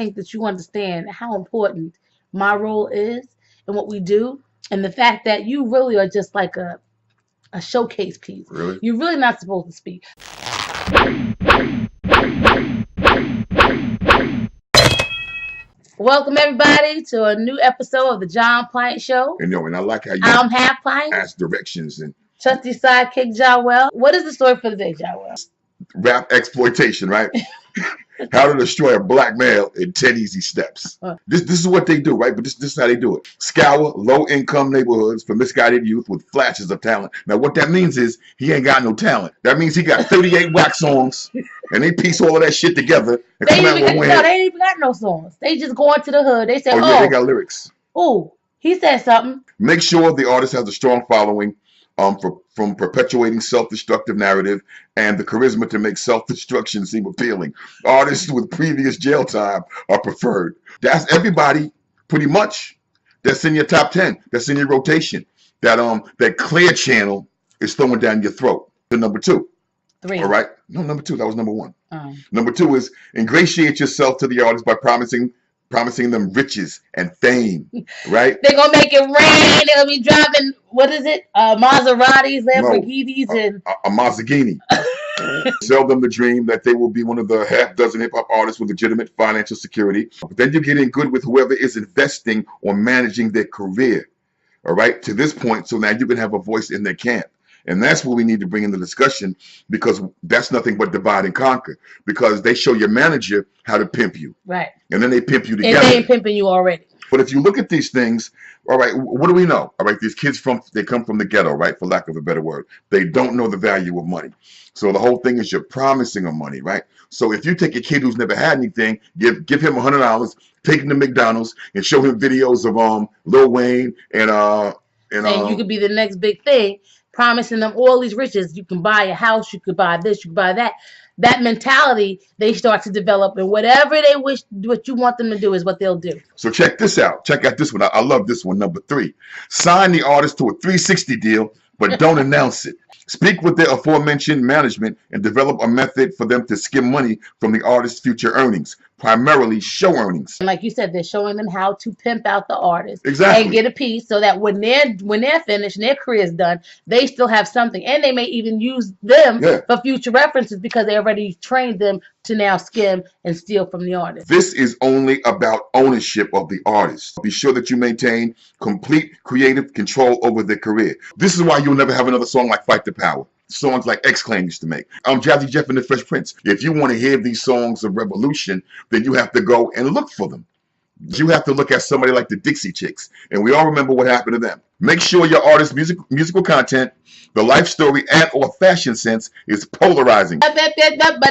think that you understand how important my role is and what we do, and the fact that you really are just like a showcase piece. Really? You're really not supposed to speak. Welcome everybody to a new episode of the Jah and Pint show. And I like how you Half Pint. ask directions and Trusty sidekick Jahwell. What is the story for the day, Jahwell? rap exploitation, right? How to destroy a black male in 10 easy steps. This is what they do, right? But this is how they do it. Scour low-income neighborhoods for misguided youth with flashes of talent. Now, what that means is he ain't got no talent. That means he got 38 whack songs, and they piece all of that shit together and come out with one hit. They ain't even got no songs. They just go into the hood. They say, oh, yeah, they got lyrics. Oh, he said something. Make sure the artist has a strong following from perpetuating self-destructive narrative and the charisma to make self-destruction seem appealing. Artists with previous jail time are preferred. That's everybody, pretty much. That's in your top 10. That's in your rotation. That clear channel is throwing down your throat. The number 2. 3. All right? No, number 2. That was number 1. Number 2 is ingratiate yourself to the artist by promising them riches and fame, right? They're going to make it rain. They're going to be driving, what is it? Maseratis, Lamborghinis, and... A Mazzagini. Sell them the dream that they will be one of the half-dozen hip-hop artists with legitimate financial security. But then you get in good with whoever is investing or managing their career, all right, to this point, so now you can have a voice in their camp. And that's what we need to bring in the discussion, because that's nothing but divide and conquer. Because they show your manager how to pimp you. Right. And then they pimp you together. And they ain't pimping you already. But if you look at these things, all right, what do we know? All right, these kids they come from the ghetto, right, for lack of a better word. They don't know the value of money. So the whole thing is you're promising them money, right? So if you take a kid who's never had anything, give him $100, take him to McDonald's, and show him videos of Lil Wayne and you could be the next big thing. Promising them all these riches. You can buy a house, you could buy this, you could buy that. That mentality they start to develop, and whatever they wish, what you want them to do is what they'll do. So check this out. Check out this one. I love this one, number 3. Sign the artist to a 360 deal, but don't announce it. Speak with their aforementioned management and develop a method for them to skim money from the artist's future earnings, primarily show earnings. And like you said, they're showing them how to pimp out the artist. Exactly. And get a piece so that when they're finished and their career is done, they still have something. And they may even use them for future references because they already trained them to now skim and steal from the artist. This is only about ownership of the artist. Be sure that you maintain complete creative control over their career. This is why you'll never have another song like Fight the Power. Songs like X-Clan used to make. Jazzy Jeff and the Fresh Prince. If you want to hear these songs of revolution, then you have to go and look for them. You have to look at somebody like the Dixie Chicks. And we all remember what happened to them. Make sure your artist's musical content, the life story, and or fashion sense is polarizing.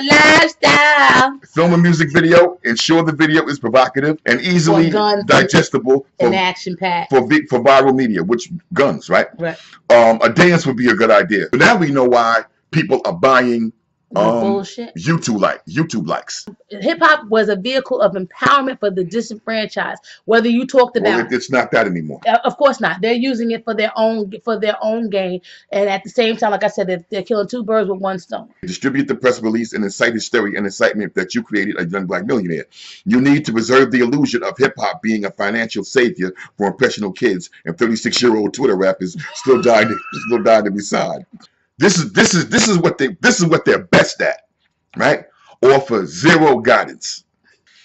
Lifestyle. Film a music video. Ensure the video is provocative and easily digestible and action-packed for viral media, which guns, right? Right. A dance would be a good idea. But now we know why people are buying bullshit. YouTube likes. Hip-hop was a vehicle of empowerment for the disenfranchised. Whether you talked about, well, it's not that anymore. Of course not. They're using it for their own gain, and at the same time, like I said, they're killing 2 birds with 1 stone. Distribute the press release and incite hysteria and excitement that you created a young black millionaire. You need to preserve the illusion of hip-hop being a financial savior for impressionable kids, and 36-year-old Twitter rappers still dying to be signed. This is what they're best at, right? Offer zero guidance.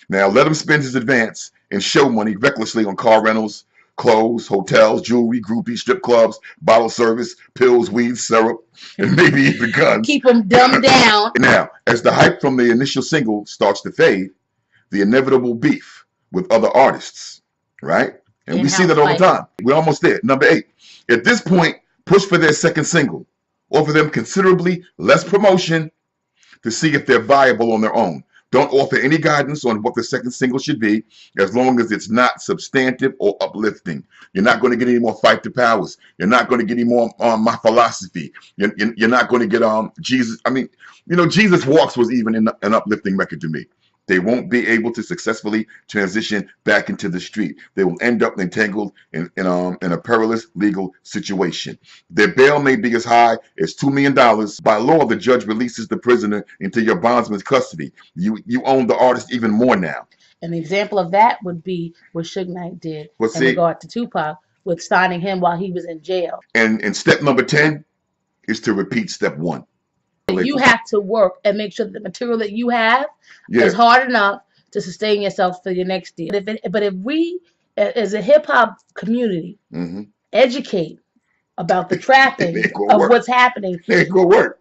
Now let him spend his advance and show money recklessly on car rentals, clothes, hotels, jewelry, groupies, strip clubs, bottle service, pills, weed, syrup, and maybe even guns. Keep them dumbed down. Now, as the hype from the initial single starts to fade, the inevitable beef with other artists, right? And we see that all the time. We're almost there. Number 8. At this point, push for their second single. Offer them considerably less promotion to see if they're viable on their own. Don't offer any guidance on what the second single should be, as long as it's not substantive or uplifting. You're not going to get any more Fight the Powers. You're not going to get any more My Philosophy. You're not going to get Jesus. I mean, Jesus Walks was even an uplifting record to me. They won't be able to successfully transition back into the street. They will end up entangled in a perilous legal situation. Their bail may be as high as $2 million. By law, the judge releases the prisoner into your bondsman's custody. You own the artist even more now. An example of that would be what Suge Knight did in regard to Tupac with signing him while he was in jail. And step number 10 is to repeat step 1. You have to work and make sure that the material that you have is hard enough to sustain yourself for your next year. But if we, as a hip hop community, educate about the trapping of what's happening, it ain't gonna work.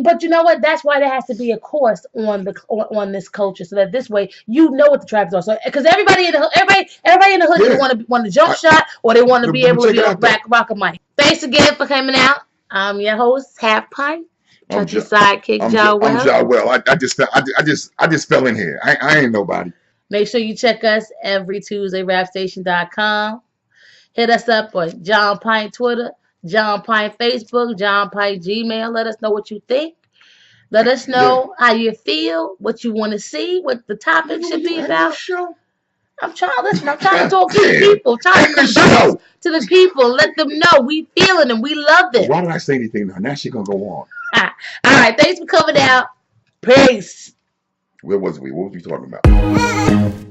But you know what? That's why there has to be a course on this culture, so that this way you know what the trappings are. So because everybody in the hood want to jump shot, or they want to be able to be a rock a mic. Thanks again for coming out. I'm your host, Half Pint. I'm your sidekick, Jahwell. I'm Jahwell. I just fell in here. I ain't nobody. Make sure you check us every Tuesday, rapstation.com. Hit us up on Jah and Pint Twitter, Jah and Pint Facebook, Jah and Pint Gmail. Let us know what you think. Let us know how you feel, what you want to see, what the topic should be about. I'm trying to talk to the people. I'm trying to converse to the people. Let them know we feeling them. We love them. Why did I say anything now? Now she's going to go on. All right. Thanks for coming out. Peace. Where was we? What was we talking about?